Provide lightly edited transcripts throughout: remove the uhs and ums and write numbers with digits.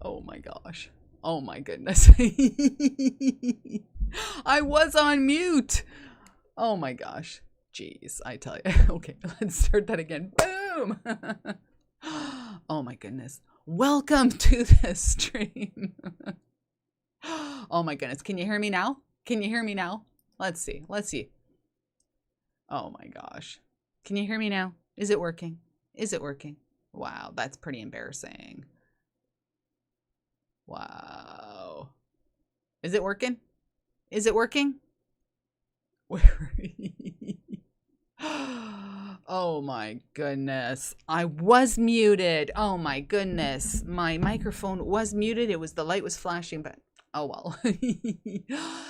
Oh my gosh. Oh my goodness. I was on mute. Oh my gosh. Jeez, I tell you. Okay, let's start that again. Boom. Oh my goodness. Welcome to the stream. Oh my goodness. Can you hear me now? Can you hear me now? Let's see. Let's see. Oh my gosh. Can you hear me now? Is it working? Is it working? Wow, that's pretty embarrassing. Wow. Is it working? Is it working? Where? Oh my goodness. I was muted. Oh my goodness. My microphone was muted. It was, the light was flashing, but oh well.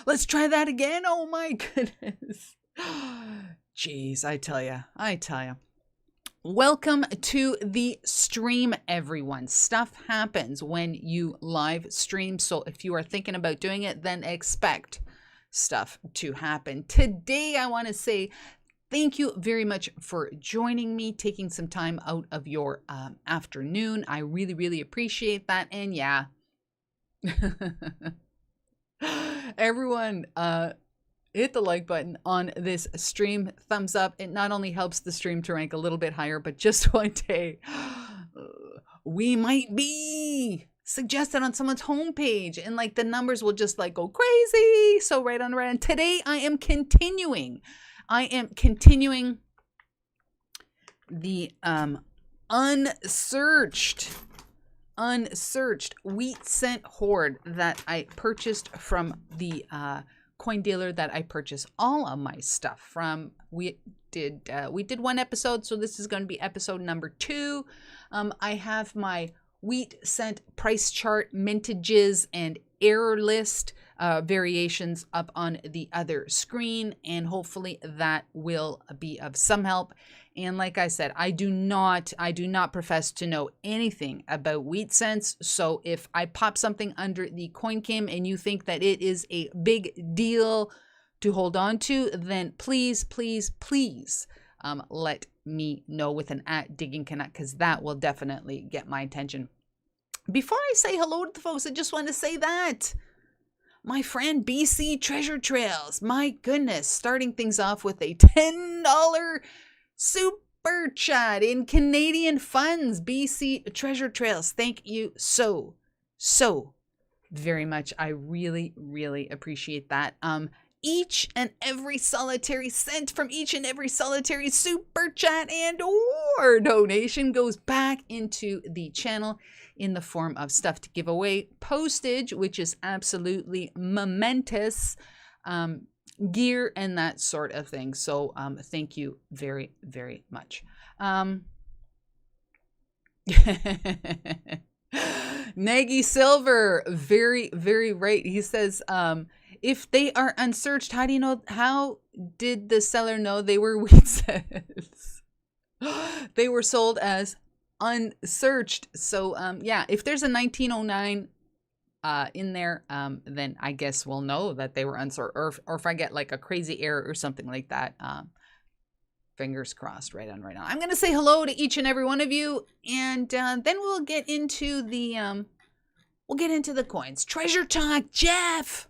Let's try that again. Oh my goodness. Jeez, I tell you. I tell you. Welcome to the stream, everyone. Stuff happens when you live stream. So if you are thinking about doing it, then expect stuff to happen. Today, I want to say thank you very much for joining me, taking some time out of your afternoon. I really, really appreciate that. And yeah, everyone, hit the like button on this stream. Thumbs up. It not only helps the stream to rank a little bit higher, but just one day we might be suggested on someone's homepage and like the numbers will just like go crazy. So right on the right. And today I am continuing the unsearched wheat cent hoard that I purchased from the coin dealer that I purchased all of my stuff from. We did one episode, so this is going to be episode number 2. I have my wheat cent price chart, mintages, and error list variations up on the other screen, and hopefully that will be of some help. And like I said, I do not profess to know anything about wheat cents. So if I pop something under the CoinKim and you think that it is a big deal to hold on to, then please, please, please let me know with an @diggingcanuck, because that will definitely get my attention. Before I say hello to the folks, I just want to say that my friend BC Treasure Trails, my goodness, starting things off with a $10 super chat in Canadian funds. BC Treasure Trails, thank you so very much. I really, really appreciate that. Each and every solitary cent from each and every solitary super chat and or donation goes back into the channel in the form of stuff to give away, postage, which is absolutely momentous, gear, and that sort of thing. So thank you very, very much. Nagy Silver, very, very right. He says, if they are unsearched, how do you know? How did the seller know they were wheat cents? They were sold as unsearched. So yeah, if there's a 1909 in there, then I guess we'll know that they were unsearched. Or if I get like a crazy error or something like that, fingers crossed. Right on. I'm going to say hello to each and every one of you, and then we'll get into the coins. Treasure Talk, Jeff.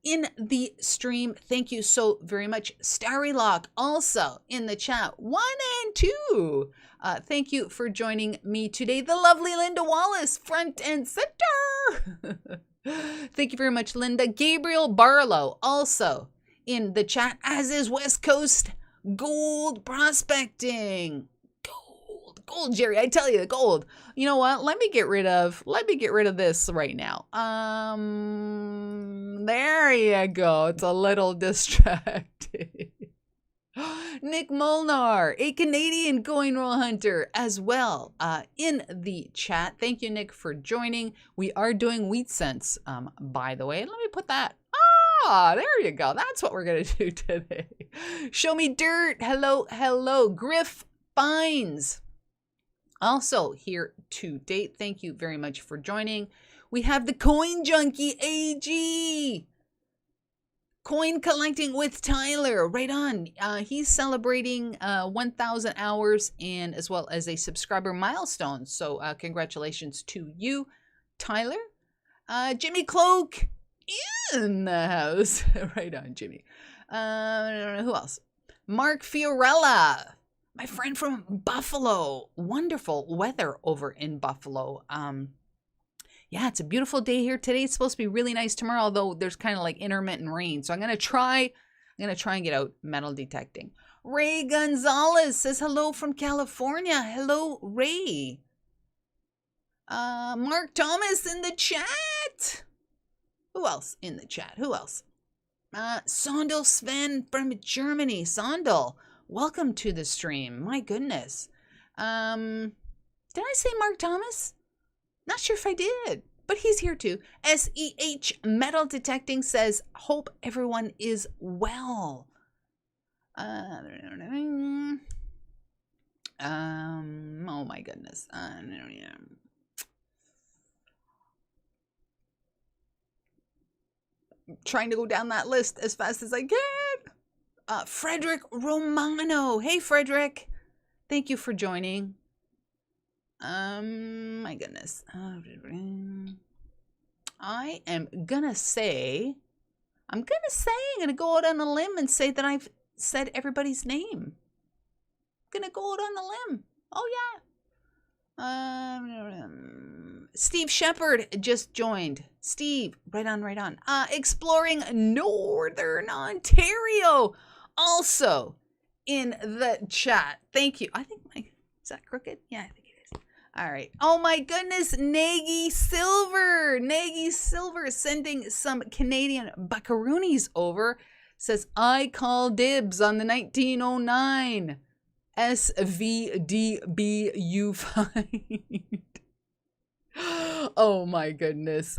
In the stream, thank you so very much. Starry Lock also in the chat, 1 and 2. Thank you for joining me today. The lovely Linda Wallace, front and center. Thank you very much, Linda. Gabriel Barlow also in the chat, as is West Coast Gold Prospecting. Gold, Jerry, I tell you, gold. You know what? Let me get rid of this right now. There you go. It's a little distracting. Nick Molnar, a Canadian coin roll hunter as well, in the chat. Thank you, Nick, for joining. We are doing wheat cents, by the way. Let me put that. There you go. That's what we're going to do today. Show me dirt. Hello. Griff Fines. Also here to date. Thank you very much for joining. We have the Coin Junkie AG. Coin collecting with Tyler. Right on. He's celebrating 1,000 hours and as well as a subscriber milestone. So congratulations to you, Tyler. Jimmy Cloak in the house. Right on, Jimmy. Who else? Mark Fiorella, my friend from Buffalo. Wonderful weather over in Buffalo. Yeah, it's a beautiful day here today. It's supposed to be really nice tomorrow, although there's kind of like intermittent rain. So I'm gonna try and get out metal detecting. Ray Gonzalez says hello from California. Hello, Ray. Mark Thomas in the chat. Who else in the chat? Who else? Sondel Sven from Germany. Sondel, welcome to the stream. My goodness. Did I say Mark Thomas? Not sure if I did, but he's here too. SEH Metal Detecting says, hope everyone is well. Oh my goodness. Trying to go down that list as fast as I can. Frederick Romano. Hey, Frederick. Thank you for joining. My goodness. I am gonna go out on a limb and say that I've said everybody's name. Gonna go out on a limb. Oh yeah. Steve Shepard just joined. Steve, right on. Exploring Northern Ontario, also in the chat. Thank you. I think is that crooked? Yeah, I think it is. All right. Oh my goodness, Nagy Silver sending some Canadian buckaroonies over. Says, I call dibs on the 1909 SVDB you find. Oh my goodness.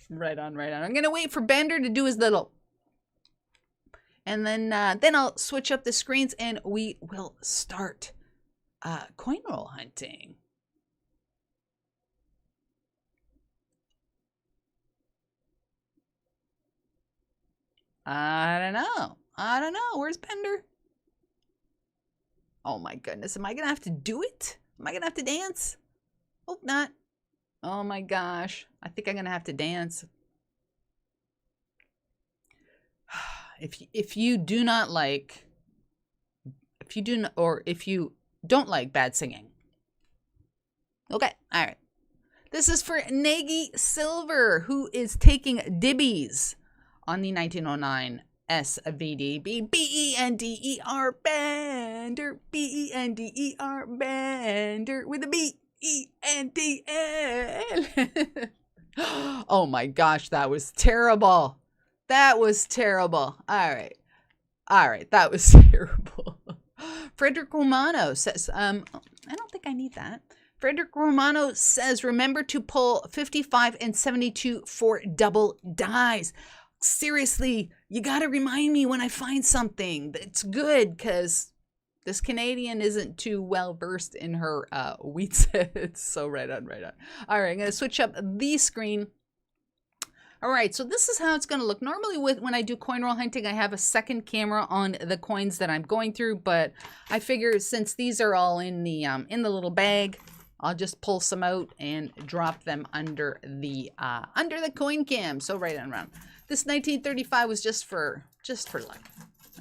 Right on. I'm gonna wait for Bender to do his little, and then I'll switch up the screens and we will start coin roll hunting. I don't know. Where's Bender? Oh my goodness. Am I gonna have to do it? Am I gonna have to dance? Hope not. Oh my gosh. I think I'm gonna have to dance. If you don't like bad singing. Okay, all right. This is for Nagy Silver, who is taking dibbies on the 1909 SVDB BENDER Bender, BENDER Bender with a BENDL. Oh my gosh, that was terrible. All right, that was terrible. Frederick Romano says, I don't think I need that. Frederick Romano says, remember to pull 55 and 72 for double dies. Seriously, you got to remind me when I find something that's good, because this Canadian isn't too well versed in her wheat sets. So right on. All right, I'm going to switch up the screen. All right, so this is how it's going to look. Normally when I do coin roll hunting, I have a second camera on the coins that I'm going through, but I figure since these are all in the little bag, I'll just pull some out and drop them under the coin cam. So right on around. This 1935 was just for luck.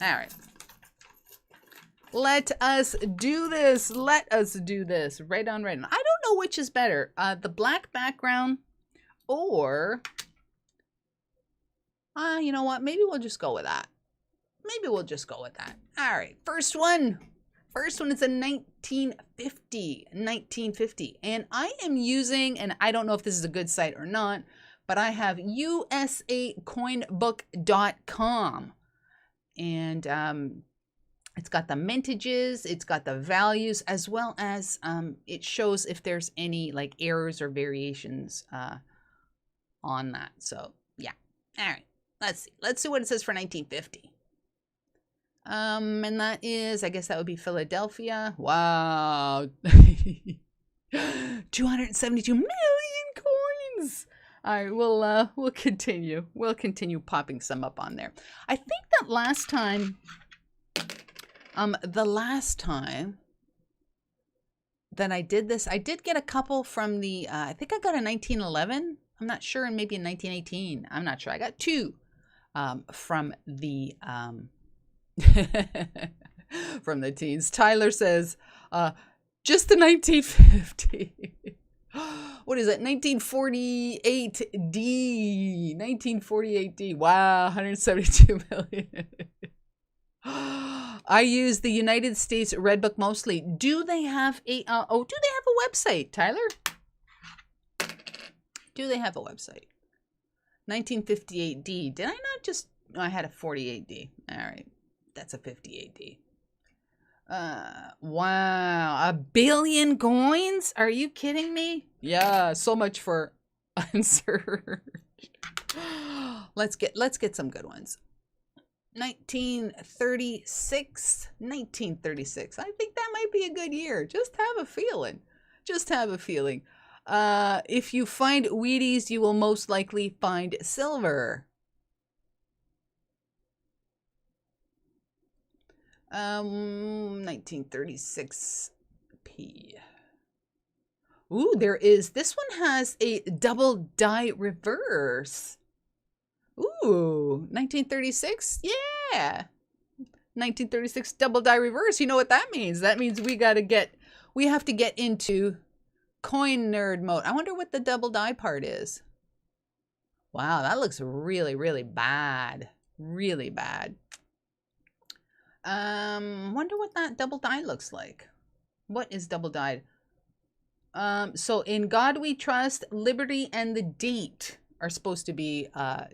All right. Let us do this. Right on. I don't know which is better, the black background or, you know what? Maybe we'll just go with that. All right. First one is a 1950. And I am using, and I don't know if this is a good site or not, but I have usacoinbook.com. And it's got the mintages, it's got the values, as well as it shows if there's any like errors or variations on that. So yeah. All right. Let's see what it says for 1950. And that is, I guess that would be Philadelphia. Wow. 272 million coins. All right, we'll continue. We'll continue popping some up on there. I think that last time, that I did this. I did get a couple from the, I think I got a 1911. I'm not sure, and maybe in 1918. I'm not sure. I got two from the from the teens. Tyler says, just the 1950. What is it? 1948D. 1948D. Wow, 172 million. I use the United States Red Book mostly. Do they have a, do they have a website, Tyler? Do they have a website? 1958D. Did I not just, no, I had a 48D. All right. That's a 58D. Wow. 1 billion coins? Are you kidding me? Yeah, so much for unsearched. Let's get some good ones. 1936. 1936. I think that might be a good year. Just have a feeling. Just have a feeling. If you find Wheaties, you will most likely find silver. 1936 P. Ooh, there is. This one has a double die reverse. Ooh, 1936? Yeah. 1936 double die reverse. You know what that means? That means we have to get into coin nerd mode. I wonder what the double die part is. Wow, that looks really, really bad. Really bad. Wonder what that double die looks like. What is double dyed? So in God We Trust, Liberty, and the Date are supposed to be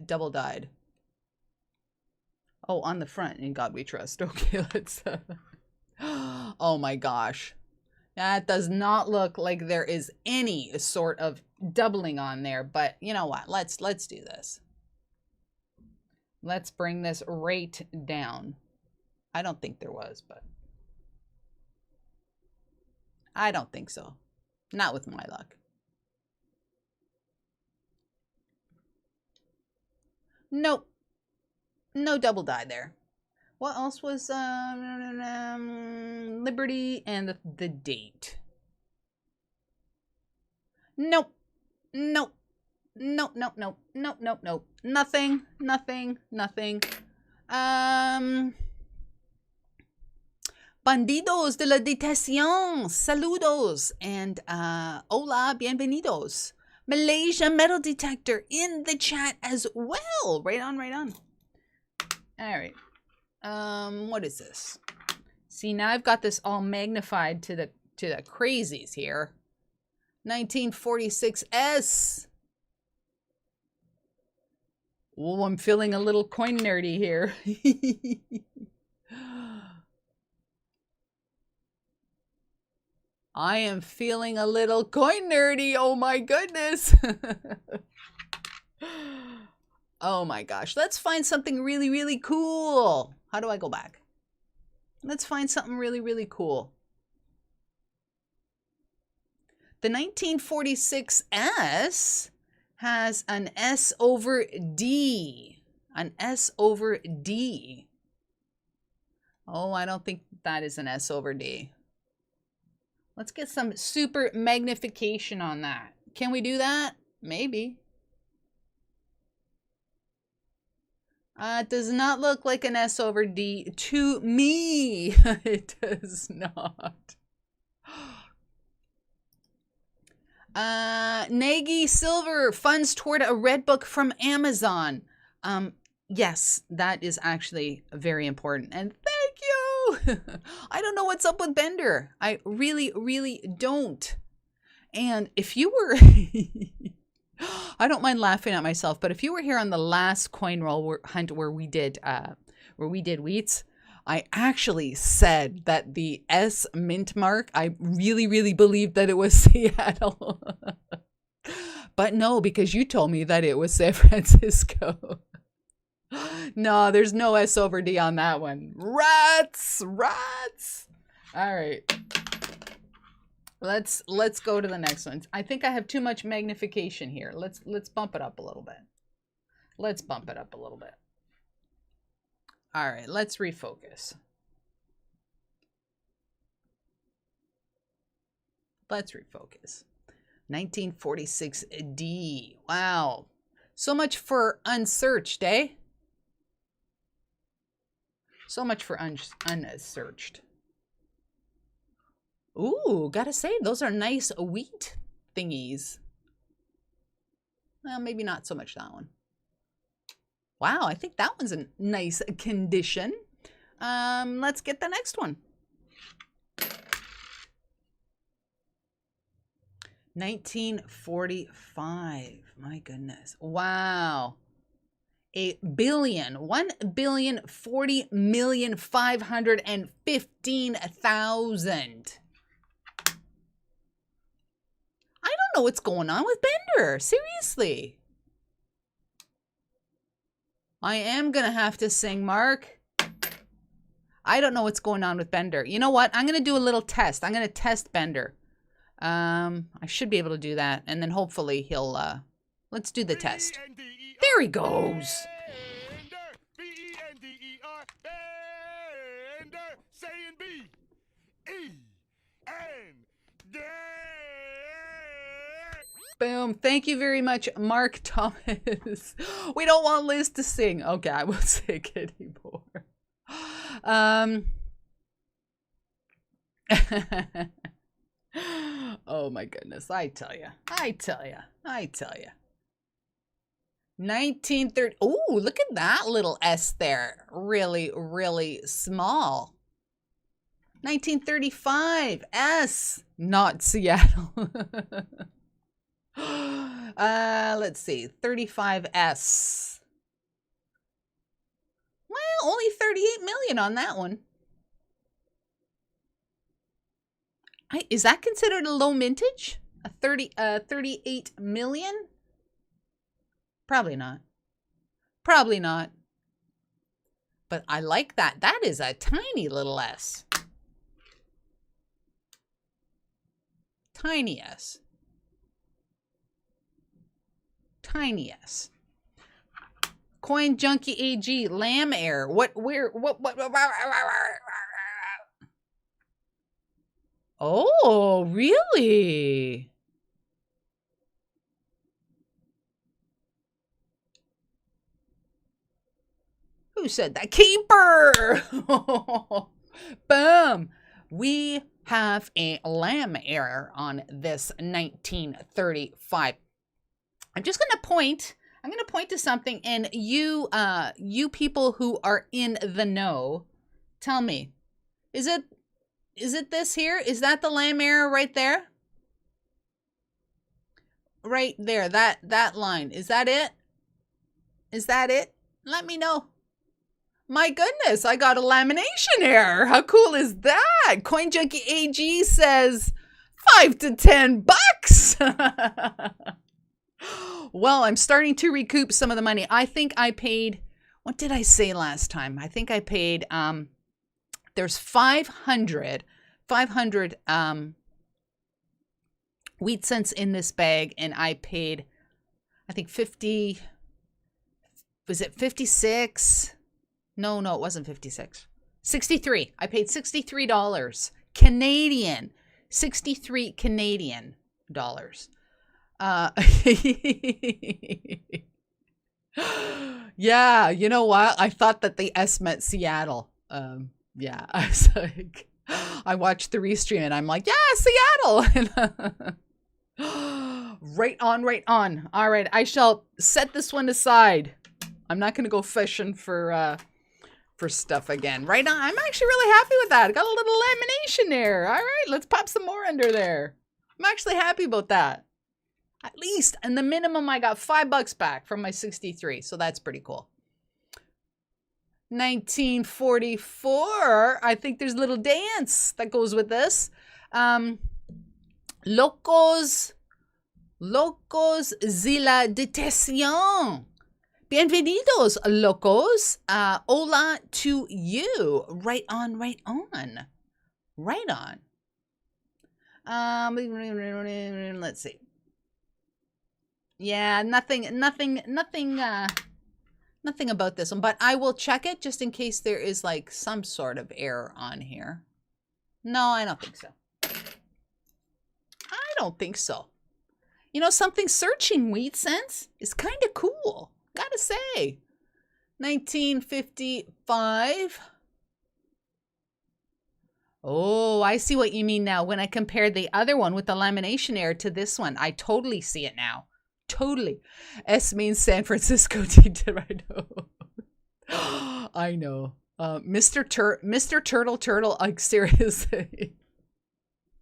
double dyed. Oh, on the front in God We Trust. Okay, let's. Oh my gosh, that does not look like there is any sort of doubling on there. But you know what? Let's do this. Let's bring this rate down. I don't think there was, but I don't think so. Not with my luck. Nope. No double die there. What else was Liberty and the Date? Nope. Nope. Nope, nope, nope, nope, nope, nope. Nothing, nothing, nothing. Bandidos de la Detención, saludos, and hola, bienvenidos. Malaysia metal detector in the chat as well. Right on, right on. All right. What is this? See, now I've got this all magnified to the crazies here. 1946S. Oh, I'm feeling a little coin nerdy here. I am feeling a little coin nerdy. Oh my goodness. Oh my gosh. Let's find something really, really cool. How do I go back? Let's find something really, really cool. The 1946S has an S over D. An S over D. Oh, I don't think that is an S over D. Let's get some super magnification on that. Can we do that? Maybe. It does not look like an S over D to me. It does not. Nagy Silver, funds toward a red book from Amazon. Yes, that is actually very important. And thank you. I don't know what's up with Bender. I really, really don't. And if you were, I don't mind laughing at myself, but if you were here on the last coin roll hunt where we did wheats, I actually said that the S mint mark, I really, really believed that it was Seattle. But no, because you told me that it was San Francisco. No, there's no S over D on that one. Rats. All right. Let's go to the next one. I think I have too much magnification here. Let's bump it up a little bit. Let's bump it up a little bit. All right, let's refocus. Let's refocus. 1946 D. Wow. So much for unsearched, eh? So much for unsearched. Ooh, gotta say, those are nice wheat thingies. Well, maybe not so much that one. Wow, I think that one's in nice condition. Let's get the next one. 1945. My goodness. Wow. 1,040,515,000. I don't know what's going on with Bender. Seriously. I am going to have to sing, Mark. I don't know what's going on with Bender. You know what? I'm going to do a little test. I'm going to test Bender. I should be able to do that. And then hopefully he'll, let's do the test. There he goes. Boom. Thank you very much, Mark Thomas. We don't want Liz to sing. Okay, I won't sing anymore. Oh my goodness. I tell you. 1930. Oh, look at that little S there. Really, really small. 1935 S. Not Seattle. Let's see. 35S. Well, only 38 million on that one. Is that considered a low mintage? A 38 million? Probably not. Probably not. But I like that. That is a tiny little S. Tiny S. Tiny S. Coin Junkie AG, LAM Air. What? Oh, really? Who said that? Keeper! Boom. We have a LAM Air on this 1935. I'm just going to point. I'm going to point to something, and you people who are in the know, tell me, is it this here? Is that the LAM Air right there? Right there, that line. Is that it? Is that it? Let me know. My goodness, I got a lamination error. How cool is that? Coin Junkie AG says $5 to $10. Well, I'm starting to recoup some of the money. I think I paid, what did I say last time? I think I paid, there's 500 wheat cents in this bag, and I paid, I think 50, was it 56? No, it wasn't 56. 63. I paid $63 Canadian. 63 Canadian dollars. Yeah, you know what? I thought that the S meant Seattle. Yeah, I was like, I watched the restream and I'm like, yeah, Seattle. Right on. All right, I shall set this one aside. I'm not going to go fishing for stuff again. Right on. I'm actually really happy with that. I got a little lamination there. All right, let's pop some more under there. I'm actually happy about that. At least, and the minimum, I got $5 back from my 63, so that's pretty cool. 1944, I think there's a little dance that goes with this. Locos de la Detención. Bienvenidos, locos. Hola to you. Right on. Let's see. Yeah, nothing about this one, but I will check it just in case there is like some sort of error on here. No, I don't think so. don't think so. You know, something searching wheat cents is kind of cool. Gotta say. 1955. Oh, I see what you mean now. When I compare the other one with the lamination error to this one, I totally see it now. Totally. S means San Francisco. I know. I know. Mr. Turtle, like seriously.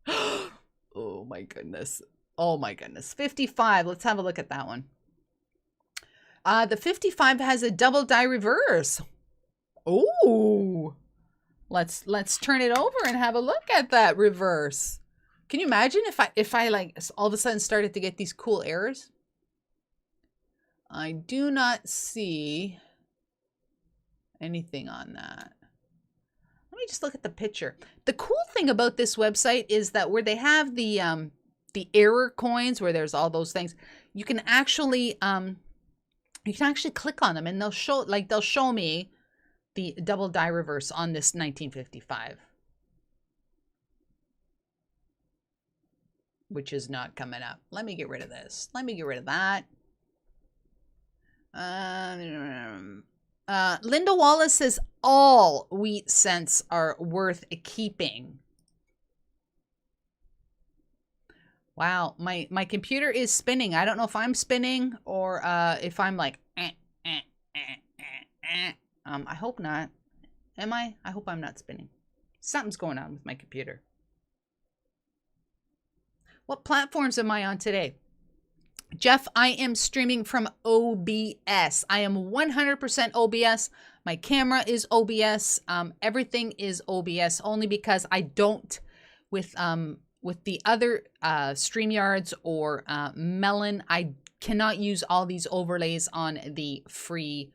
Oh my goodness. Oh my goodness. 55. Let's have a look at that one. The 55 has a double die reverse. Oh. Let's turn it over and have a look at that reverse. Can you imagine if I like all of a sudden started to get these cool errors? I do not see anything on that. Let me just look at the picture. The cool thing about this website is that where they have the error coins, where there's all those things, you can actually click on them and they'll show me the double die reverse on this 1955, which is not coming up. Let me get rid of this. Let me get rid of that. Linda Wallace says all wheat cents are worth keeping. Wow, my computer is spinning. I don't know if I'm spinning or if I'm like I hope not. Am I? I hope I'm not spinning. Something's going on with my computer. What platforms am I on today? Jeff, I am streaming from OBS. I am 100% OBS. My camera is OBS. Everything is OBS only because I don't with the other StreamYards or Melon, I cannot use all these overlays on the free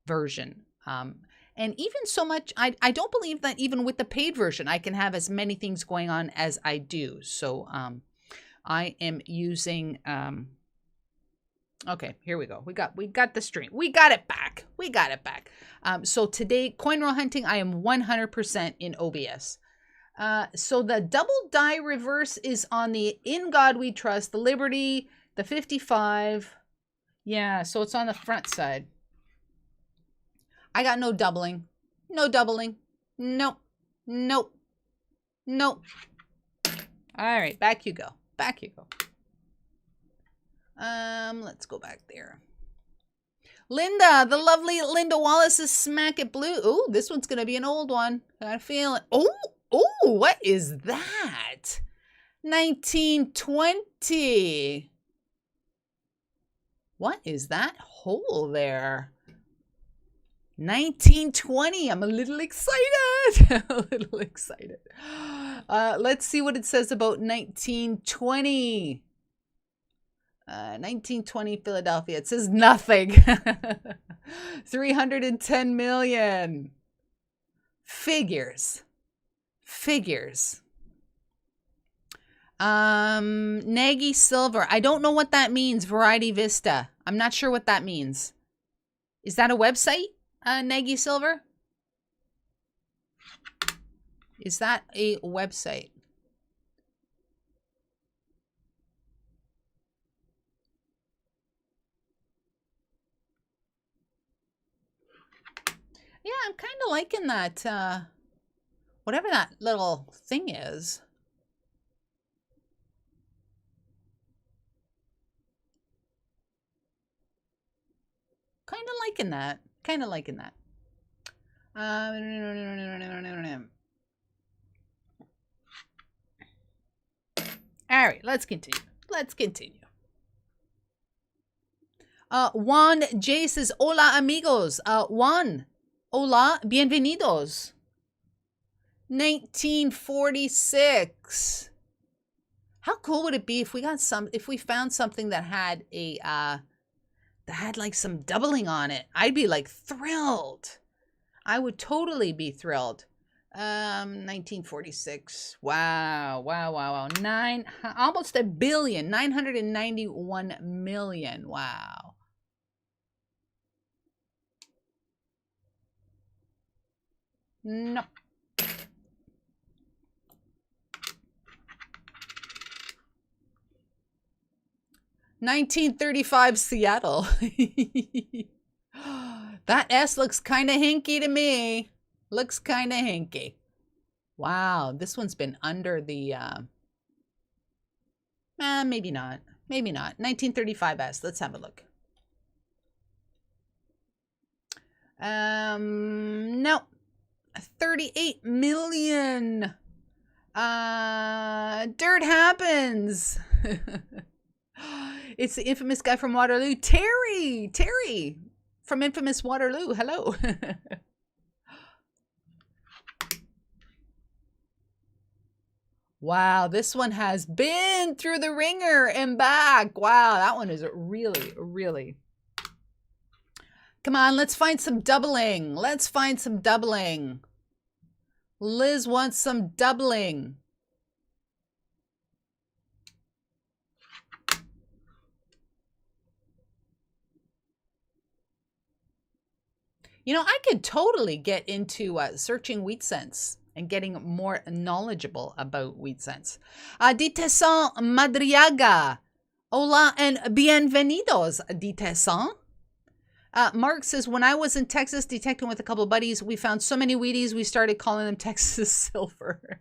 version. And even so much, I don't believe that even with the paid version, I can have as many things going on as I do. So I am using, okay, here we go. We got the stream. We got it back. We got it back. So today, coin roll hunting, I am 100% in OBS. So the double die reverse is on the In God We Trust, the Liberty, the 55. Yeah, so it's on the front side. I got no doubling. No doubling. Nope. Nope. Nope. All right, back you go. Back you go. Let's go back there. Linda, the lovely Linda Wallace is Smack It Blue. Oh, this one's going to be an old one. I feel it. Oh, what is that? 1920. What is that hole there? 1920. I'm a little excited. A little excited. Let's see what it says about 1920. 1920 Philadelphia. It says nothing. 310 million. Figures. Nagy Silver. I don't know what that means. Variety Vista. I'm not sure what that means. Is that a website? Nagy Silver? Is that a website? Yeah, I'm kind of liking that, whatever that little thing is. Kind of liking that. All right, let's continue. Juan J says, hola amigos. Juan, hola, bienvenidos. 1946. How cool would it be if we found something that had like some doubling on it? I'd be like thrilled. I would totally be thrilled. 1946. Wow. Almost $1 billion. 991 million. Wow. No. 1935 Seattle. That S looks kind of hinky to me. Looks kind of hinky. Wow, this one's been under the... maybe not. Maybe not. 1935 S. Let's have a look. No. 38 million. Dirt happens. It's the infamous guy from Waterloo, Terry. Terry from infamous Waterloo. Hello. Wow, this one has been through the ringer and back. Wow, that one is really, really. Come on, let's find some doubling. Let's find some doubling. Liz wants some doubling. You know, I could totally get into searching wheat cents and getting more knowledgeable about wheat cents. Ditesan Madriaga. Hola and bienvenidos, Ditesan. Mark says, when I was in Texas detecting with a couple of buddies, we found so many Wheaties, we started calling them Texas Silver.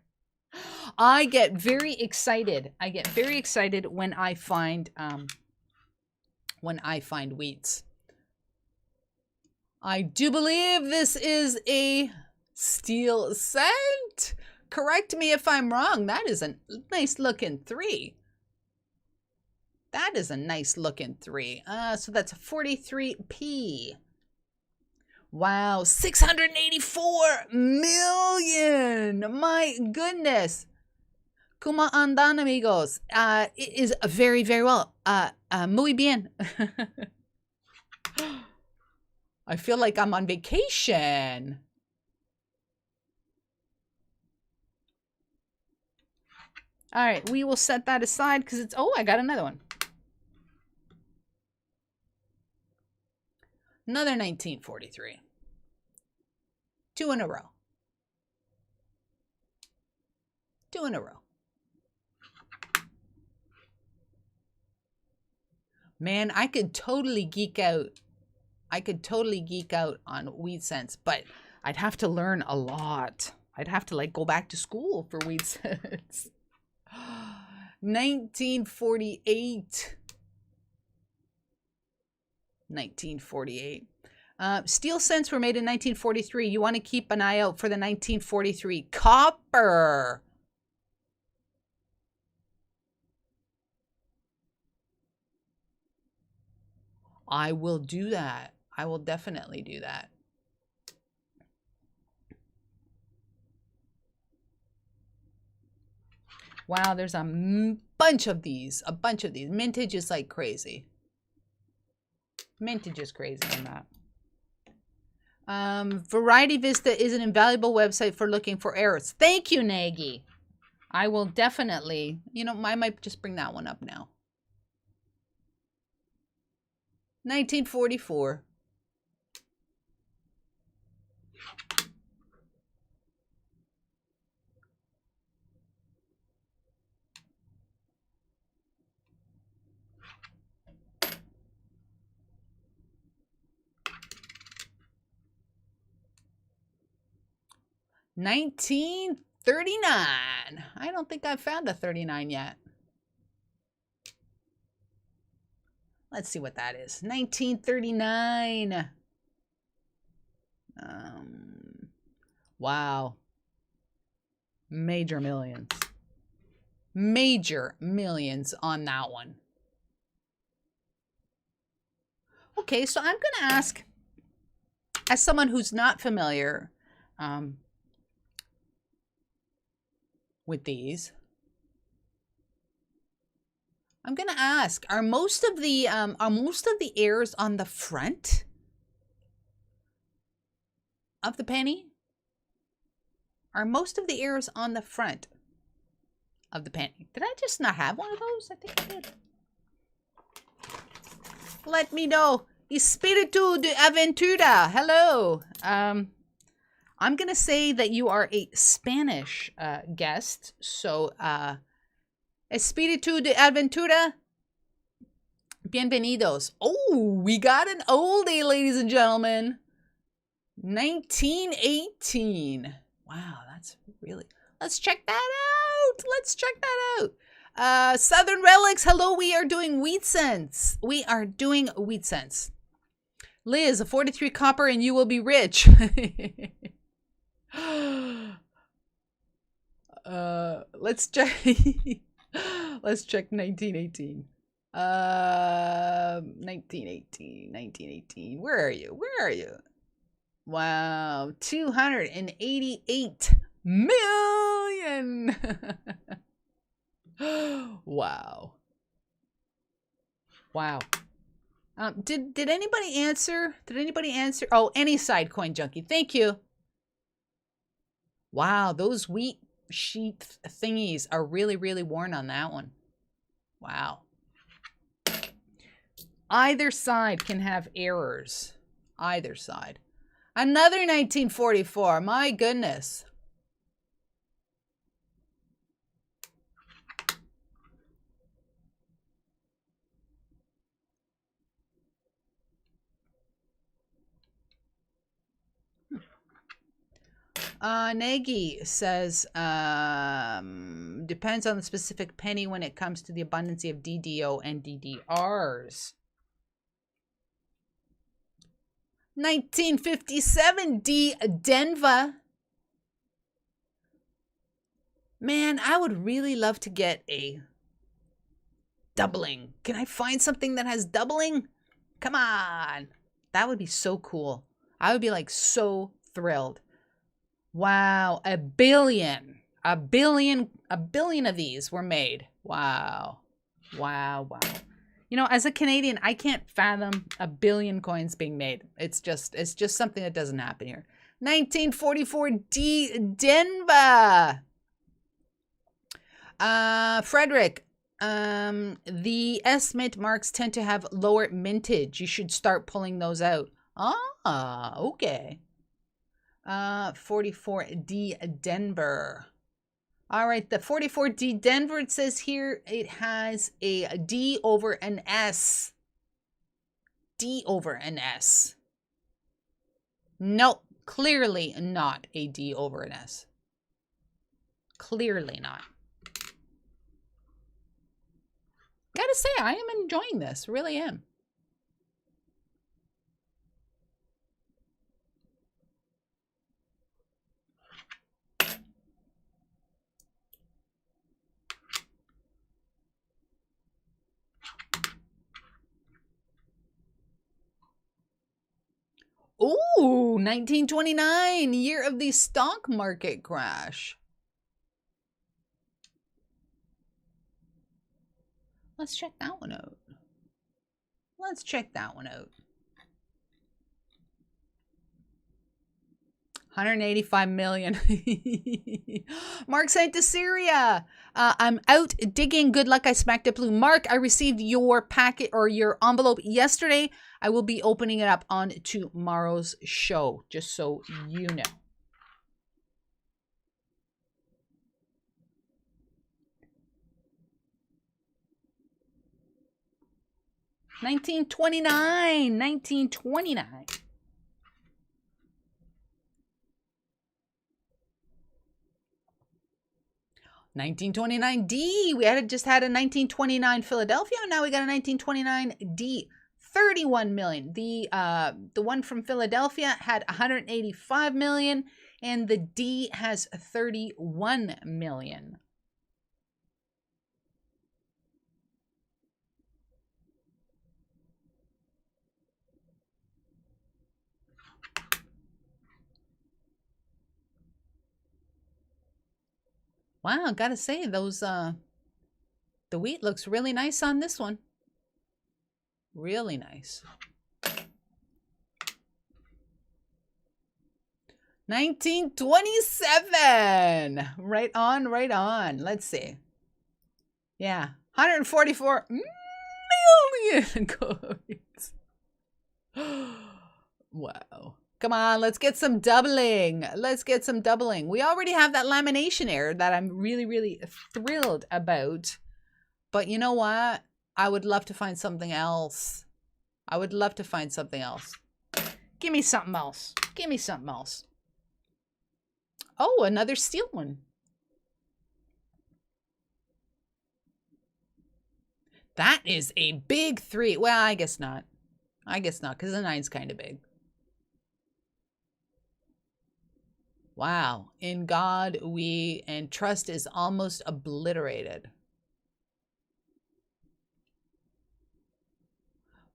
I get very excited. I get very excited when I find wheats. I do believe this is a steel cent. Correct me if I'm wrong. That is a nice looking 3. That is a nice looking 3. So that's 43p. Wow, 684 million. My goodness. Como andan, amigos? It is very, very well. Muy bien. I feel like I'm on vacation. All right, we will set that aside because it's... Oh, I got another one. Another 1943. 2 in a row. 2 in a row. Man, I could totally geek out. I could totally geek out on wheat cents, but I'd have to learn a lot. I'd have to like go back to school for wheat cents. 1948. 1948. Steel cents were made in 1943. You want to keep an eye out for the 1943 copper. I will do that. I will definitely do that. Wow, there's a bunch of these. A bunch of these. Mintage is like crazy. Mintage is crazy on that. Variety Vista is an invaluable website for looking for errors. Thank you, Nagy. I will definitely, you know, I might just bring that one up now. 1944. $19.39. I don't think I've found a 39 yet. Let's see what that is. 1939. Wow. Major millions. Major millions on that one. Okay, so I'm going to ask, as someone who's not familiar with these, I'm going to ask, are most of the airs on the front of the penny? Are most of the airs on the front of the penny? Did I just not have one of those? I think I did. Let me know. Espiritu de Aventura. Hello. I'm going to say that you are a Spanish guest. So, Espiritu de Aventura, Bienvenidos. Oh, we got an oldie, ladies and gentlemen. 1918. Wow, that's really... Let's check that out. Let's check that out. Southern Relics. Hello, we are doing wheat cents. We are doing wheat cents. Liz, a 43 copper and you will be rich. Let's check. Let's check 1918. 1918. Where are you? Where are you? Wow, 288 million. Wow. Wow. Did anybody answer? Did anybody answer? Oh, any side coin junkie. Thank you. Wow, those wheat sheet thingies are really, really worn on that one. Wow. Either side can have errors. Either side. Another 1944. My goodness. Nagy says, depends on the specific penny when it comes to the abundancy of DDO and DDRs. 1957 D Denver. Man, I would really love to get a doubling. Can I find something that has doubling? Come on. That would be so cool. I would be like so thrilled. Wow, a billion of these were made. Wow. Wow, wow. You know, as a Canadian, I can't fathom a billion coins being made. It's just something that doesn't happen here. 1944 D Denver. Frederick, the S-mint marks tend to have lower mintage. You should start pulling those out. Ah, okay. 44D Denver. All right, the 44D Denver, it says here it has a D over an S. D over an S. Nope, clearly not a D over an S. Clearly not. Gotta say, I am enjoying this, really am. Ooh, 1929, year of the stock market crash. Let's check that one out. Let's check that one out. 185 million. Mark sent to Syria. I'm out digging. Good luck. I smacked it blue. Mark, I received your packet or your envelope yesterday. I will be opening it up on tomorrow's show, just so you know. $1929. 1929. $1929D. We just had a 1929 Philadelphia. Now we got a 1929D. 31 million. The one from Philadelphia had 185 million, and the D has 31 million. Wow, gotta say those the wheat looks really nice on this one. Really nice. 1927. Right on, right on. Let's see. Yeah, 144 million coins. Wow. Come on, let's get some doubling. Let's get some doubling. We already have that lamination error that I'm really, really thrilled about. But you know what? I would love to find something else. I would love to find something else. Give me something else. Give me something else. Oh, another steel one. That is a big 3. Well, I guess not. I guess not, because the 9's kind of big. Wow. In God we, and trust is almost obliterated.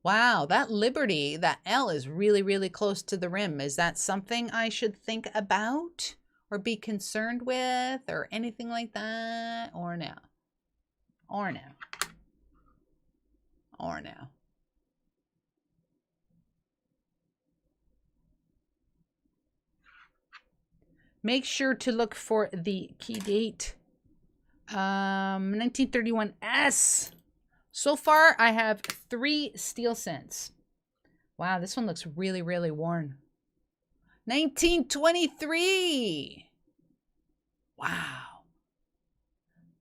Wow, that Liberty, that L is really, really close to the rim. Is that something I should think about or be concerned with or anything like that? Or no? Or no? Or no? Make sure to look for the key date. 1931S. So far, I have 3 steel cents. Wow, this one looks really, really worn. 1923. Wow.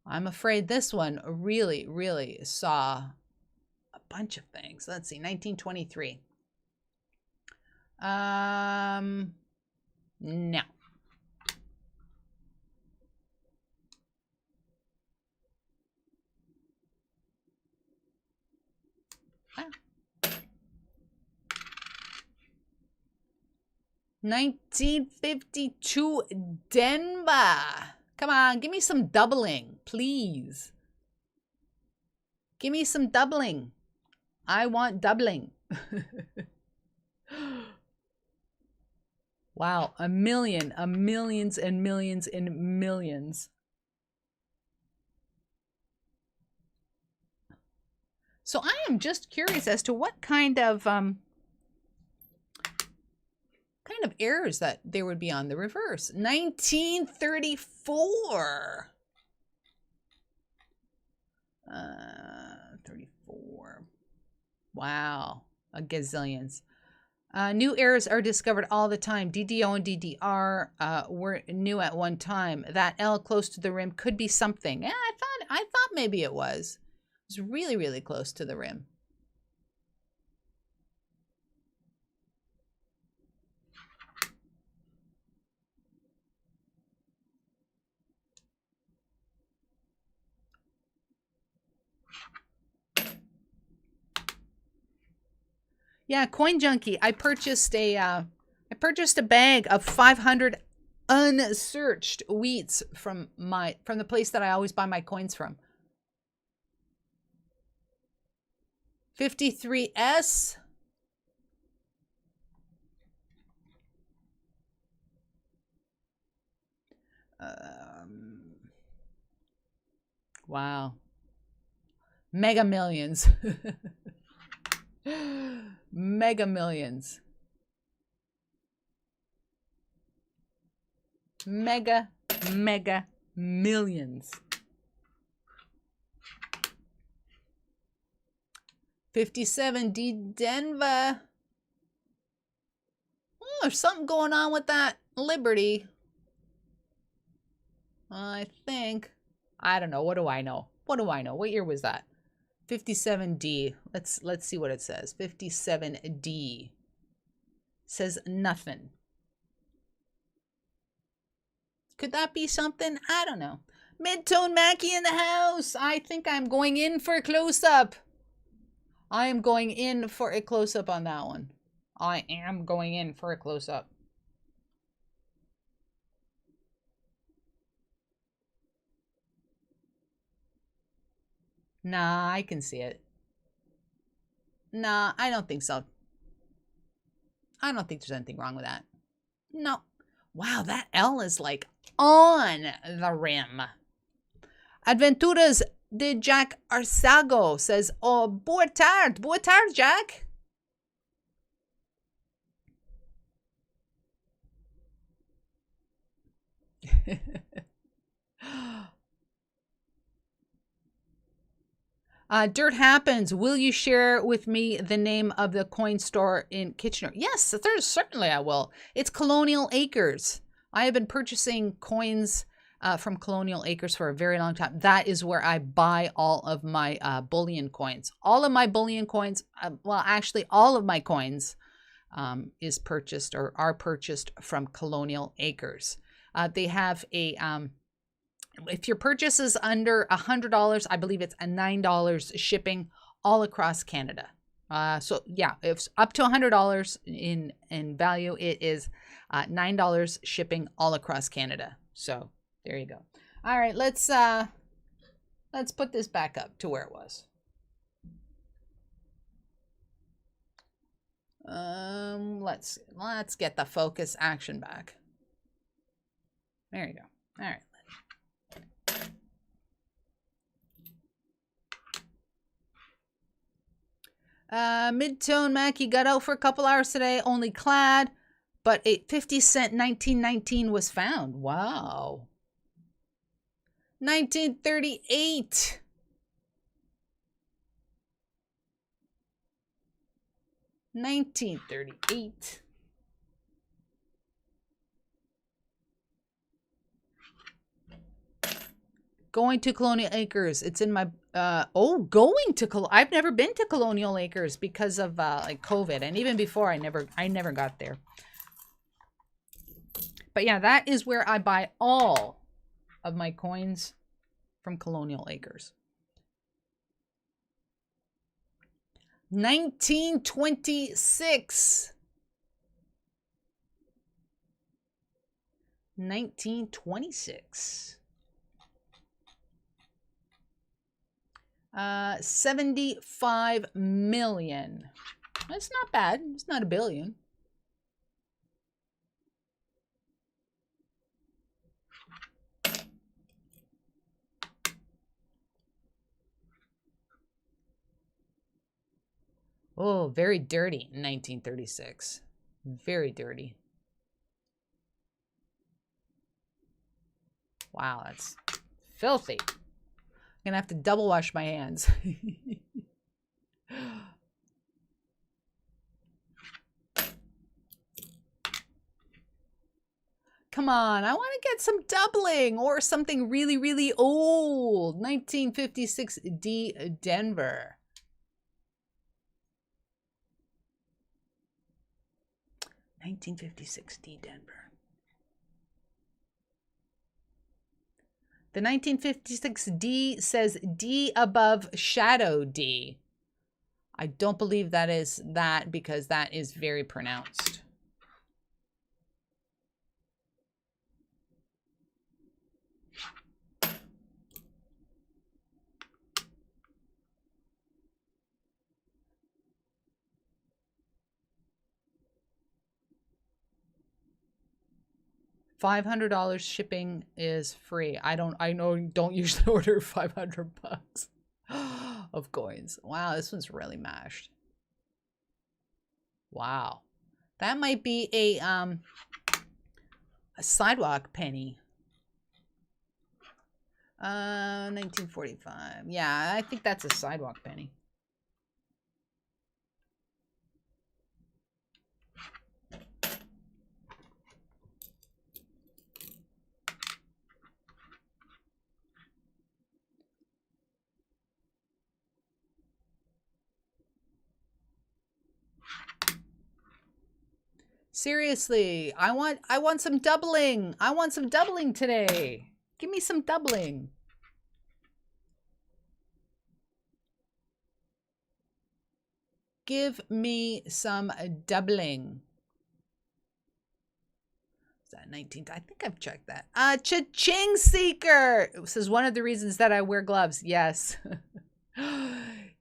I'm afraid this one really, really saw a bunch of things. Let's see, 1923. No. Ah. 1952 Denver. Come on, give me some doubling, please. Give me some doubling. I want doubling. Wow, a millions and millions and millions. So I am just curious as to what kind of errors that there would be on the reverse. 1934. 34. Wow, a gazillions. New errors are discovered all the time. DDO and DDR were new at one time. That L close to the rim could be something. Yeah, I thought maybe it was. It was really, really close to the rim. Yeah, Coin Junkie. I purchased a bag of 500 unsearched wheats from the place that I always buy my coins from. 53S. Wow. Mega Millions. Mega Millions. Mega Millions. 57D Denver. Oh, there's something going on with that Liberty. I think. I don't know. What do I know? What do I know? What year was that? 57D. Let's see what it says. 57D. Says nothing. Could that be something? I don't know. Mid-tone Mackie in the house. I think I'm going in for a close-up. I am going in for a close-up on that one. I am going in for a close-up. Nah, I can see it. Nah, I don't think so. I don't think there's anything wrong with that. No. Wow, that L is like on the rim. Aventuras de Jack Arsago says, oh, boa tarde. Boa tarde, Jack. Dirt Happens. Will you share with me the name of the coin store in Kitchener? Yes, certainly I will. It's Colonial Acres. I have been purchasing coins from Colonial Acres for a very long time. That is where I buy all of my bullion coins. All of my bullion coins, well, actually, all of my coins is purchased or are purchased from Colonial Acres. They have a, if your purchase is under $100, I believe it's a $9 shipping all across Canada. So yeah, if it's up to $100 in value, it is $9 shipping all across Canada. So there you go. All right, let's put this back up to where it was. Let's get the focus action back. There you go. All right. Mid-tone Mackie got out for a couple hours today, only clad, but a 50-cent 1919 was found. Wow. 1938. $19.38. Going to Colonial Acres. It's in my I've never been to Colonial Acres because of like COVID, and even before I never got there. But yeah, that is where I buy all of my coins, from Colonial Acres. 1926. 1926. 75 million. That's not bad. It's not a billion. Oh, very dirty. 1936. Very dirty. Wow, that's filthy. I'm gonna have to double wash my hands. Come on, I want to get some doubling or something really, really old. 1956 D Denver. 1956 D Denver. The 1956 D says D above shadow D. I don't believe that is that, because that is very pronounced. $500 shipping is free. I don't usually order $500 of coins. Wow, this one's really mashed. Wow. That might be a sidewalk penny. 1945. Yeah, I think that's a sidewalk penny. Seriously, I want some doubling. I want some doubling today. Give me some doubling. Give me some doubling. Is that 19? I think I've checked that. Cha-ching seeker. This is one of the reasons that I wear gloves. Yes.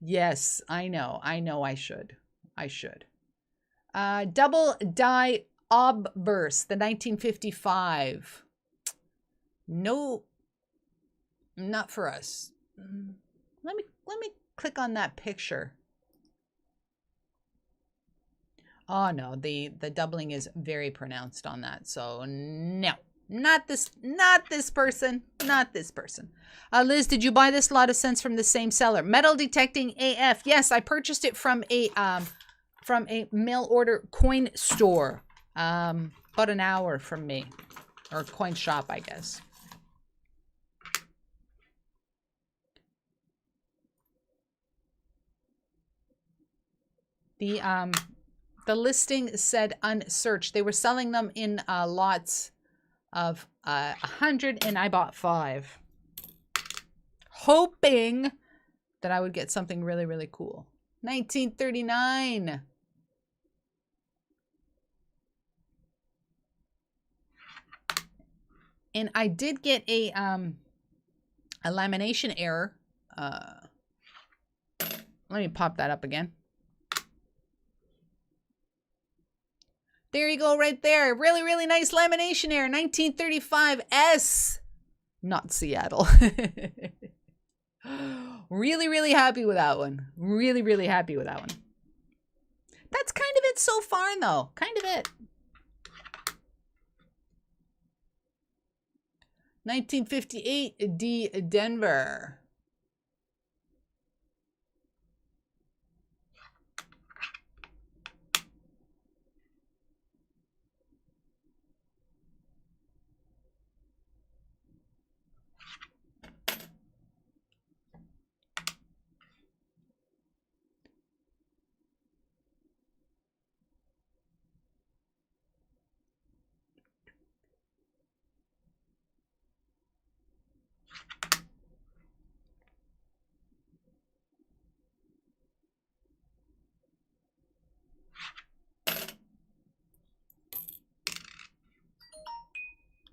Yes, I know. I should. Double die obverse, the 1955. No, not for us. Let me click on that picture. Oh no, the doubling is very pronounced on that. So no, not this person. Liz, did you buy this? A lot of sense from the same seller. Metal detecting AF. Yes, I purchased it from a mail order coin store, about an hour from me, or coin shop, I guess. The listing said unsearched. They were selling them in lots of 100, and I bought 5, hoping that I would get something really, really cool. 1939. And I did get a lamination error. Let me pop that up again. There you go, right there. Really, really nice lamination error. 1935 S. Not Seattle. Really, really happy with that one. Really, really happy with that one. That's kind of it so far, though. Kind of it. 1958 D. Denver.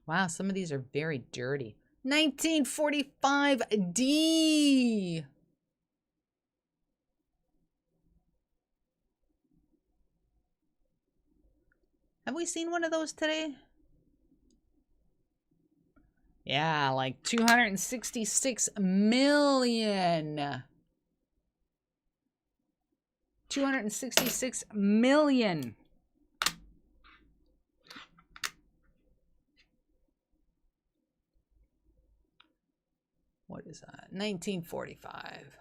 Wow, some of these are very dirty. 1945 D. Have we seen one of those today? Yeah, like 266 million. 266 million. What is that? 1945.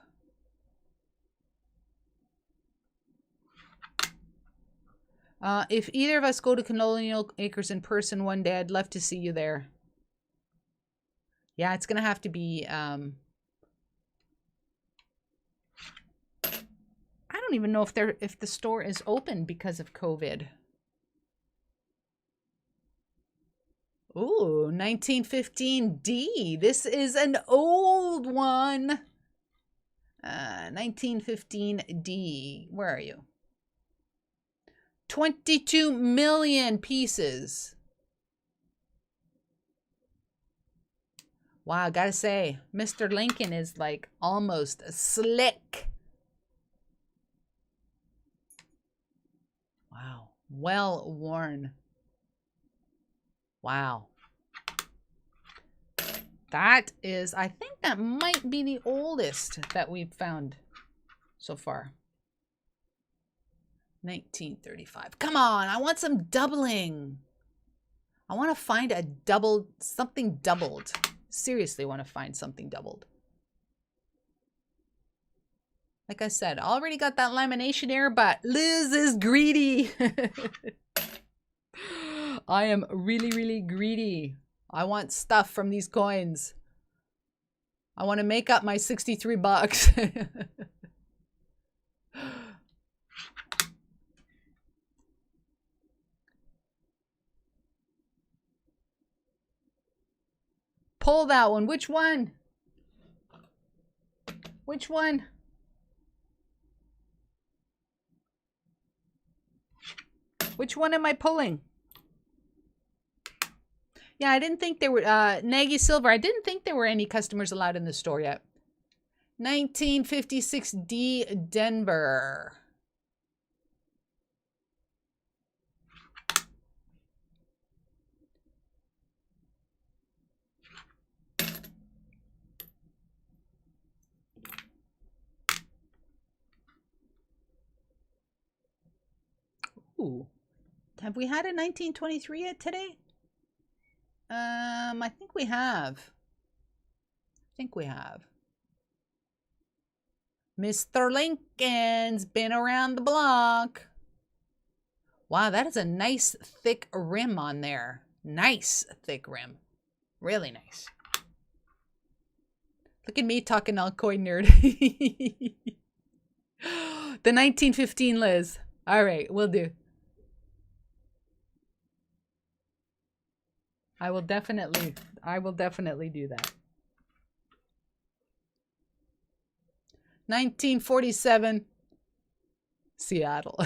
If either of us go to Colonial Acres in person one day, I'd love to see you there. Yeah, it's gonna have to be. I don't even know if the store is open because of COVID. Ooh, 1915 D. This is an old one. 1915 D. Where are you? 22 million pieces. Wow, I gotta say, Mr. Lincoln is like almost slick. Wow, well worn. Wow. That is, I think that might be the oldest that we've found so far. 1935. Come on, I want some doubling. I want to find a doubled, something doubled. Seriously want to find something doubled. Like I said, I already got that lamination error, but Liz is greedy. I am really, really greedy. I want stuff from these coins. I want to make up my 63 bucks. Pull that one. Which one? Which one? Which one am I pulling? Yeah, I didn't think there were, Nagy Silver, I didn't think there were any customers allowed in the store yet. 1956 D Denver. Ooh. Have we had a 1923 yet today? I think we have. Mr. Lincoln's been around the block. Wow, that is a nice thick rim on there. Nice thick rim. Really nice. Look at me talking all coin nerd. The 1915 Liz. All right, we'll do. I will definitely do that. 1947 Seattle.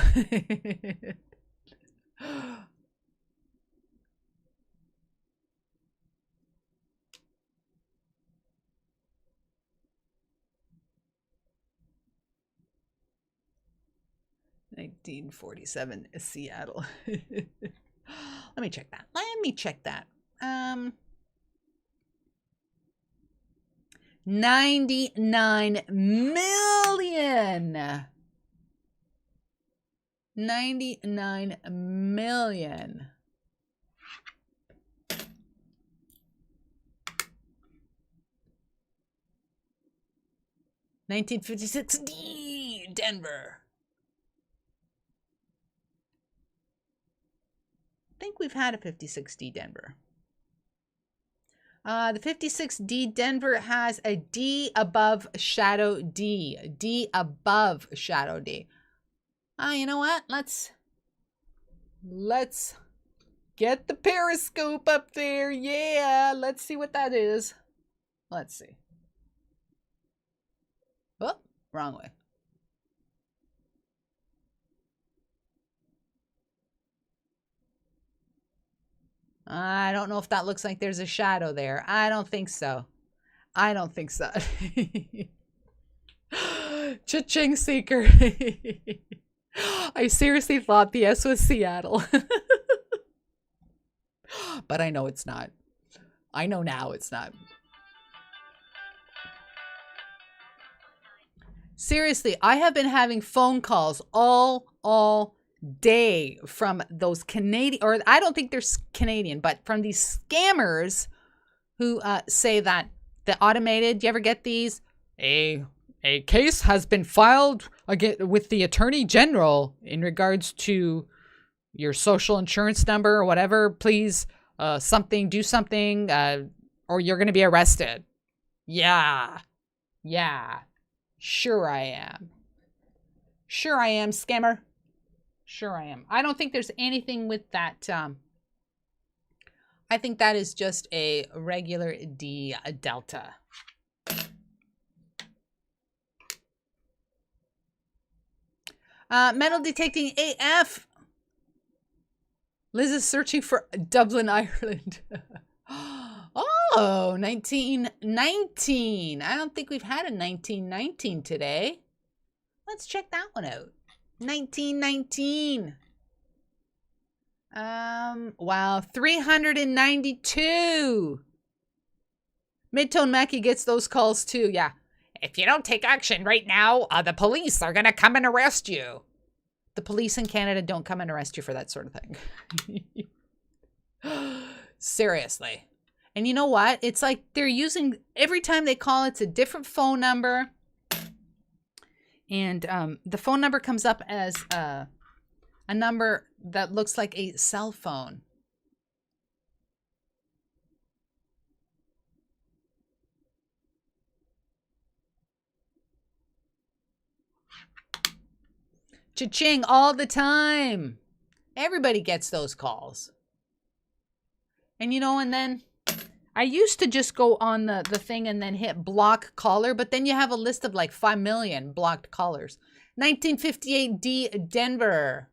1947 Seattle. Let me check that. 99 million. 99 million. $1956 D, Denver. I think we've had a 56D Denver. The 56D Denver has a D above shadow D. D above shadow D. You know what? Let's get the periscope up there. Yeah, let's see what that is. Let's see. Oh, wrong way. I don't know if that looks like there's a shadow there. I don't think so. I don't think so. Cha-ching seeker. I seriously thought the S was Seattle. But I know it's not. I know now it's not. Seriously, I have been having phone calls all day from those Canadian, or I don't think they're Canadian, but from these scammers who say that the automated, do you ever get these? A case has been filed again with the Attorney General in regards to your social insurance number or whatever. Please do something, or you're going to be arrested. Yeah. Sure I am, scammer. Sure I am. I don't think there's anything with that. I think that is just a regular D Delta. Metal detecting AF. Liz is searching for Dublin, Ireland. Oh, 1919. I don't think we've had a 1919 today. Let's check that one out. 1919. Wow, 392. Midtone Mackie gets those calls too. Yeah. If you don't take action right now, the police are gonna come and arrest you. The police in Canada don't come and arrest you for that sort of thing. Seriously. And you know what? It's like they're using, every time they call, it's a different phone number. And the phone number comes up as a number that looks like a cell phone. Cha-ching all the time. Everybody gets those calls. And you know, and then I used to just go on the thing and then hit block caller, but then you have a list of like 5 million blocked callers. 1958 D Denver.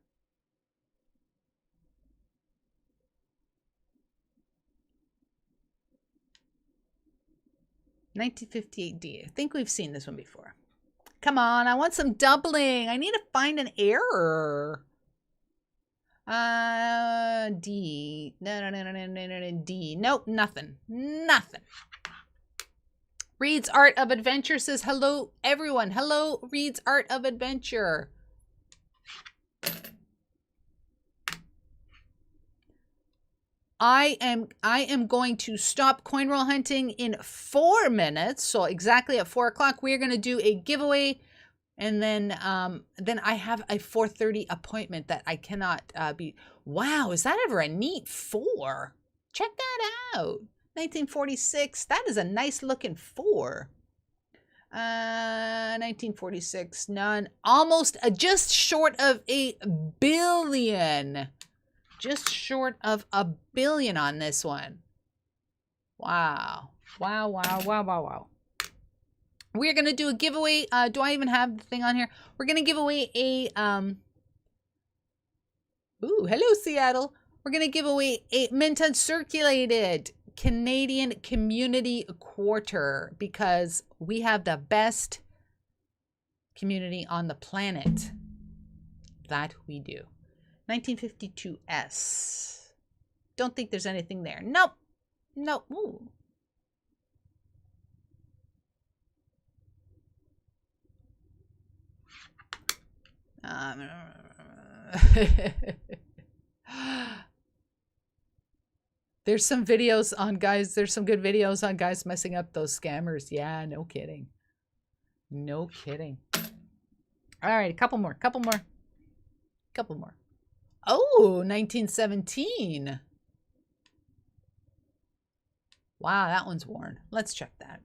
$1958D. I think we've seen this one before. Come on, I want some doubling. I need to find an error. D. No, D. Nope, nothing. Reed's Art of Adventure says, hello, everyone. Hello, Reed's Art of Adventure. I am going to stop coin roll hunting in 4 minutes. So exactly at 4 o'clock, we're going to do a giveaway. And then I have a 4:30 appointment that I cannot be. Wow, is that ever a neat 4? Check that out. 1946. That is a nice looking 4. 1946, none. Almost just short of a billion. Just short of a billion on this one. Wow. Wow, wow, wow, wow, wow. We're going to do a giveaway. Do I even have the thing on here? We're going to give away a, ooh, hello, Seattle. We're going to give away a mint uncirculated Canadian community quarter because we have the best community on the planet. That we do. 1952S. Don't think there's anything there. Nope. Nope. Ooh. There's some videos on guys. There's some good videos on guys messing up those scammers. Yeah, no kidding. No kidding. All right, a couple more. Couple more. Oh, 1917. Wow, that one's worn. Let's check that.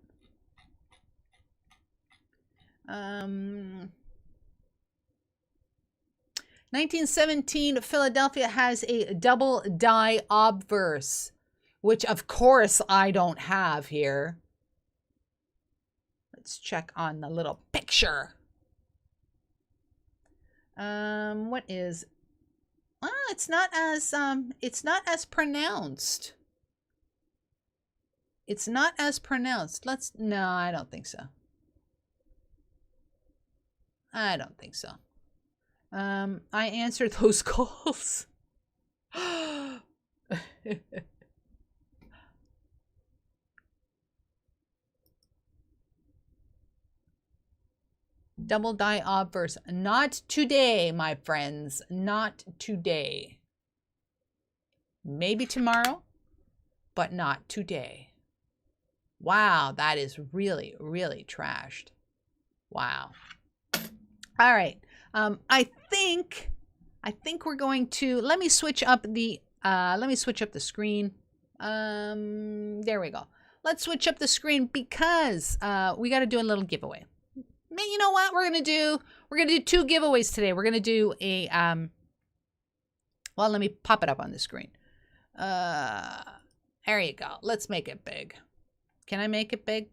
1917, Philadelphia has a double die obverse, which of course I don't have here. Let's check on the little picture. What is? Well, it's not as pronounced. It's not as pronounced. No, I don't think so. I don't think so. I answered those calls. Double die obverse. Not today, my friends. Not today. Maybe tomorrow, but not today. Wow, that is really, really trashed. Wow. All right. I think we're going to let me switch up the screen. There we go. Let's switch up the screen because we got to do a little giveaway. You know what we're gonna do? We're gonna do two giveaways today. We're gonna do a well, let me pop it up on the screen. There you go. Let's make it big. Can I make it big?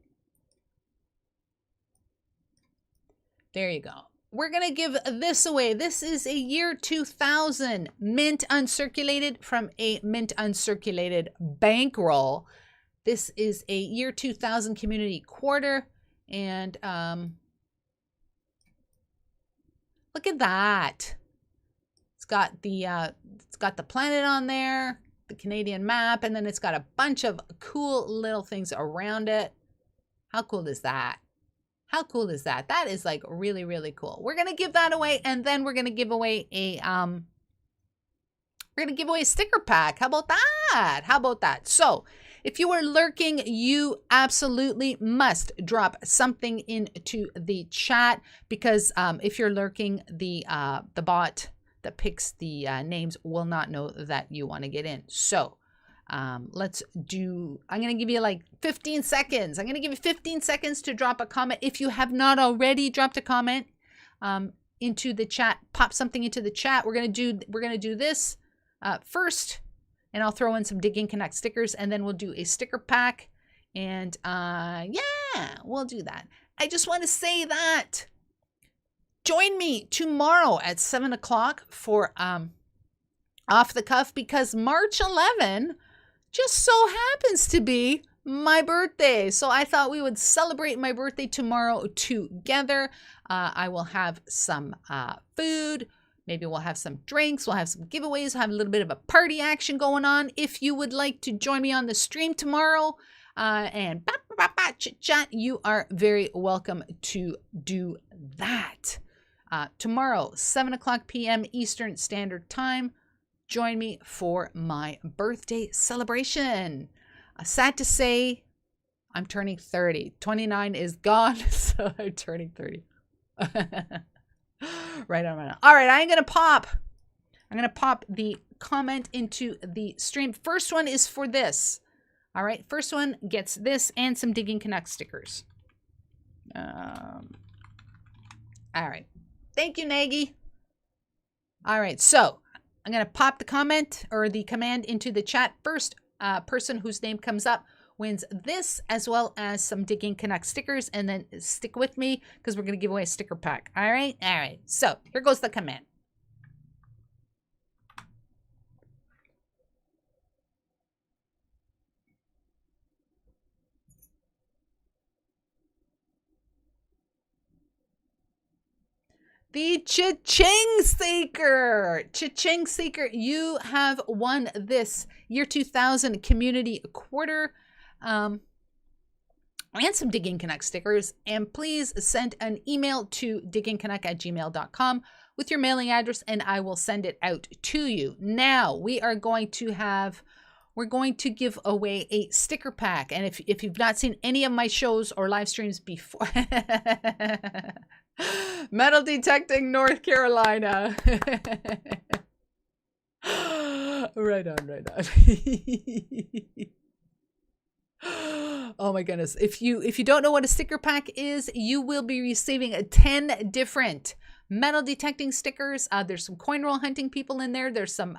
There you go. We're gonna give this away. This is a year 2000 mint uncirculated from a mint uncirculated bankroll. This is a year 2000 community quarter, and look at that. It's got the planet on there, the Canadian map, and then it's got a bunch of cool little things around it. How cool is that? How cool is that? That is like really, really cool. We're going to give that away, and then we're going to give away a sticker pack. How about that? How about that? So, if you are lurking, you absolutely must drop something into the chat because if you're lurking, the bot that picks the names will not know that you want to get in. So let's do, I'm going to give you like 15 seconds. I'm going to give you 15 seconds to drop a comment. If you have not already dropped a comment into the chat, pop something into the chat. We're going to do this first. And I'll throw in some Digging Canuck stickers, and then we'll do a sticker pack. And yeah, we'll do that. I just want to say that join me tomorrow at 7 o'clock for Off the Cuff, because March 11 just so happens to be my birthday. So I thought we would celebrate my birthday tomorrow together. I will have some food. Maybe we'll have some drinks, we'll have some giveaways, we'll have a little bit of a party action going on. If you would like to join me on the stream tomorrow and chit-chat, you are very welcome to do that. Tomorrow, 7 o'clock p.m. Eastern Standard Time, join me for my birthday celebration. Sad to say, I'm turning 30. 29 is gone, so I'm turning 30. Right on. All right, I'm gonna pop the comment into the stream. First one is for this. All right, first one gets this and some Digging Canuck stickers. All right. Thank you, Nagy. All right. So I'm going to pop the comment or the command into the chat. First person whose name comes up wins this, as well as some Digging Canuck stickers. And then stick with me because we're going to give away a sticker pack. All right. All right. So here goes the command. The Cha-Ching Seeker. Cha-Ching Seeker, you have won this year 2000 community quarter and some Digging Canuck stickers. And please send an email to diggingcanuck@gmail.com with your mailing address and I will send it out to you. Now we are going to give away a sticker pack. And if you've not seen any of my shows or live streams before, metal detecting North Carolina. Right on, right on. Oh my goodness. If you don't know what a sticker pack is, you will be receiving 10 different metal detecting stickers. There's some coin roll hunting people in there. There's some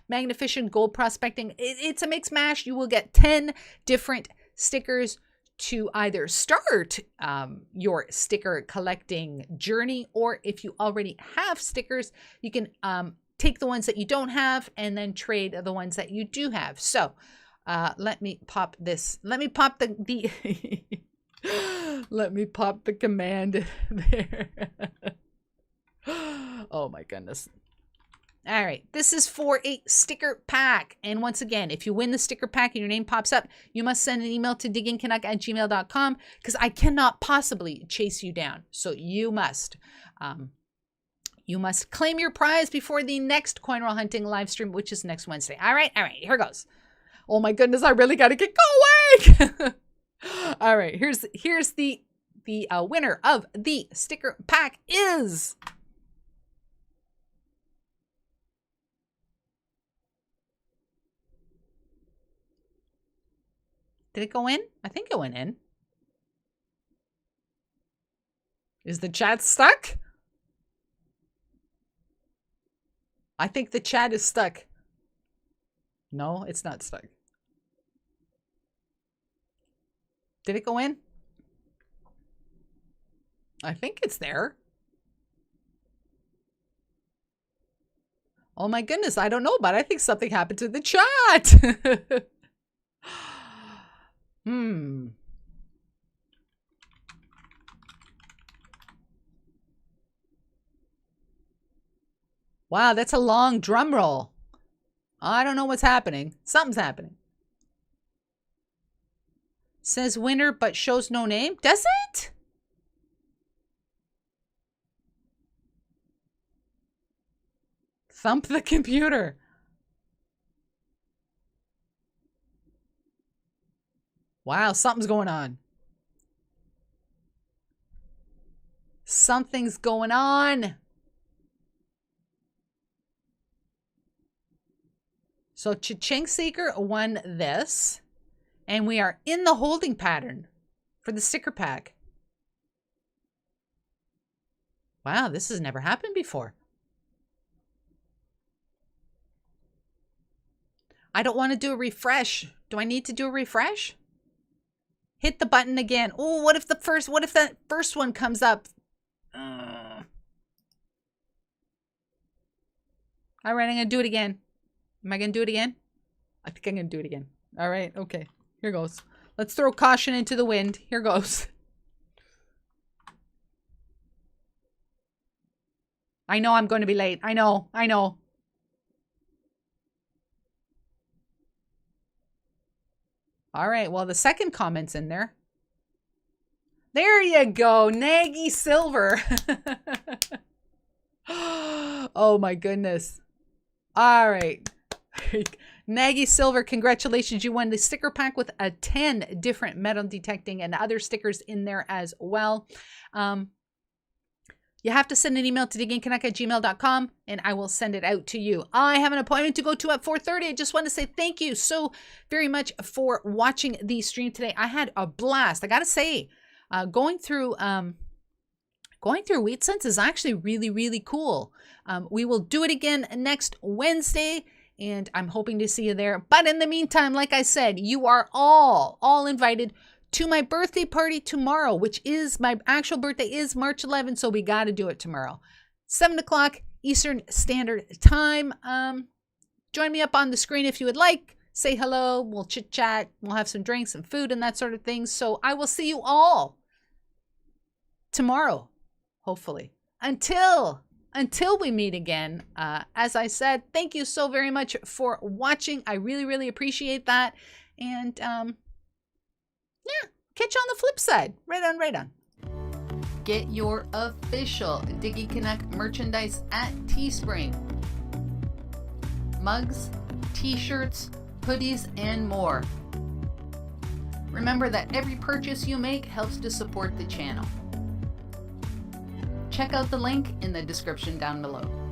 magnificent gold prospecting. It's a mix mash. You will get 10 different stickers to either start your sticker collecting journey, or if you already have stickers, you can take the ones that you don't have and then trade the ones that you do have. So let me pop this. Let me pop the let me pop the command there. Oh my goodness. All right, this is for a sticker pack. And once again, if you win the sticker pack and your name pops up, you must send an email to diggingcanuck@gmail.com because I cannot possibly chase you down. So you must claim your prize before the next coin roll hunting live stream, which is next Wednesday. All right, here goes. Oh my goodness, I really got to get going. All right, here's the winner of the sticker pack is... Did it go in? I think it went in. Is the chat stuck? I think the chat is stuck. No, it's not stuck. Did it go in? I think it's there. Oh my goodness, I don't know, but I think something happened to the chat. Wow, that's a long drum roll. I don't know what's happening. Something's happening. Says winner, but shows no name. Does it? Thump the computer. Wow, something's going on. Something's going on. So Cha-Ching Seeker won this. And we are in the holding pattern for the sticker pack. Wow, this has never happened before. I don't want to do a refresh. Do I need to do a refresh? Hit the button again. Oh, what if that first one comes up? All right, I'm going to do it again. Am I going to do it again? I think I'm going to do it again. All right, okay. Here goes. Let's throw caution into the wind. Here goes. I know I'm going to be late. I know. All right, well, the second comment's in there. There you go, Nagy Silver. Oh my goodness. All right. Nagy Silver, congratulations. You won the sticker pack with 10 different metal detecting and other stickers in there as well. You have to send an email to diggingcanuck@gmail.com and I will send it out to you. I have an appointment to go to at 4:30. I just want to say thank you so very much for watching the stream today. I had a blast. I got to say, Going through Wheat Sense is actually really, really cool. We will do it again next Wednesday, and I'm hoping to see you there. But in the meantime, like I said, you are all invited to my birthday party tomorrow, which is my actual birthday is March 11th, so we got to do it tomorrow. 7 o'clock Eastern Standard Time. Join me up on the screen if you would like. Say hello. We'll chit chat. We'll have some drinks and food and that sort of thing. So I will see you all tomorrow, hopefully. Until we meet again, as I said, thank you so very much for watching. I really, really appreciate that. And yeah, catch you on the flip side. Right on. Get your official Diggy Canuck merchandise at Teespring. Mugs, t-shirts, hoodies, and more. Remember that every purchase you make helps to support the channel. Check out the link in the description down below.